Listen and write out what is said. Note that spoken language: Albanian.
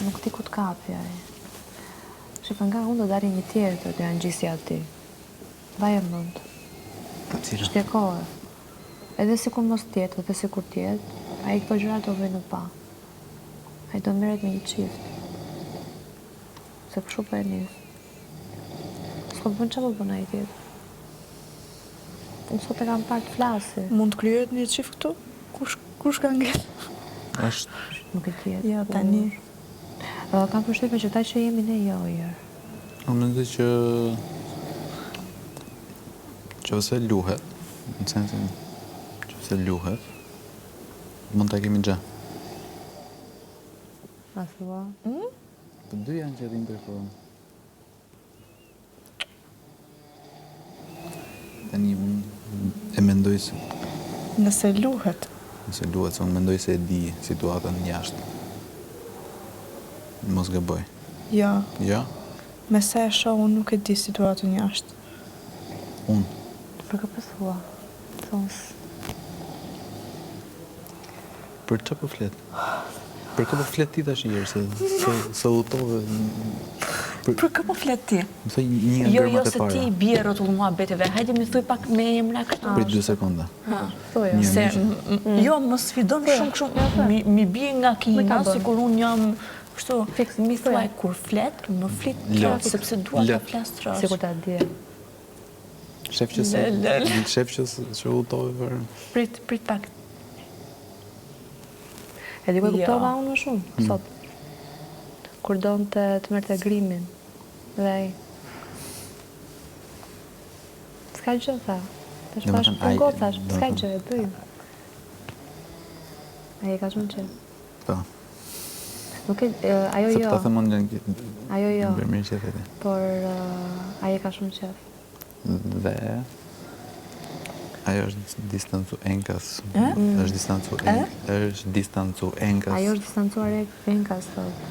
Nuk ti ku të kapi ai. Shifë nga unë do dari një tjetër të janë gjisi ati. Baje mund. Shtjekohe. Edhe si kur mos tjetë, edhe si kur tjetë, a i këto gjëra do vej në pa. A i do meret me një qift. Se këshu për e njës. S'ko të bënë që po bëna i tjetë. Unë sot e kam parë të flasi. Mund të kryet një qift këtu? Kush ka ngell? Nuk e tjetë. Ja, tani. Kam përshtypjen që ta që jemi ne jo jërë. Unë mendoj që ose luhet, në sensin që ose luhet, mund ta kemi gjë. A thua? Të dy janë që rrinë ndërkohë. Tani unë e mendoj se Nëse luhet. Nëse luhet, se unë mendoj se e di situatën jashtë. Mos gaboj. Ja. Ja? Me se e shoh, unë nuk e di situatën jashtë. Unë. Për ka pësua. Thons. Për që po flet? Për ka po flet ti tash njërë, se udhtove... Për ka po flet ti? Më thoj një nga Jo, gërmat e se para. ti bje rrotull muhabeteve. Hajde mi thuj pak me emra këtu. Për 2 sekonda. Thoja. Se, jo, më sfidon shumë, mi bje nga kina, si kur unë jam, kështu, mi thuaj, kur flet, më flit tërë, sepse dua të flas tërë. Si kur ta dje. Shef që udhtove për... Prit pak. E di ku e kuptova unë më shumë, sot. Kur donë të mërë të grimin. Dhe ai. S'ka gjë, tha. Të shpash për gocash, s'ka gjë, e bëjmë. Aje ka shumë që. Po. Nuk e, ajo jo. Se ta themon në Ajo jo. Bërmirë që thete. Por aje ka shumë qef. Dhe... Ajo është distancu enkas. Është distancu enkas. Ajo është distancuar enkas, thot.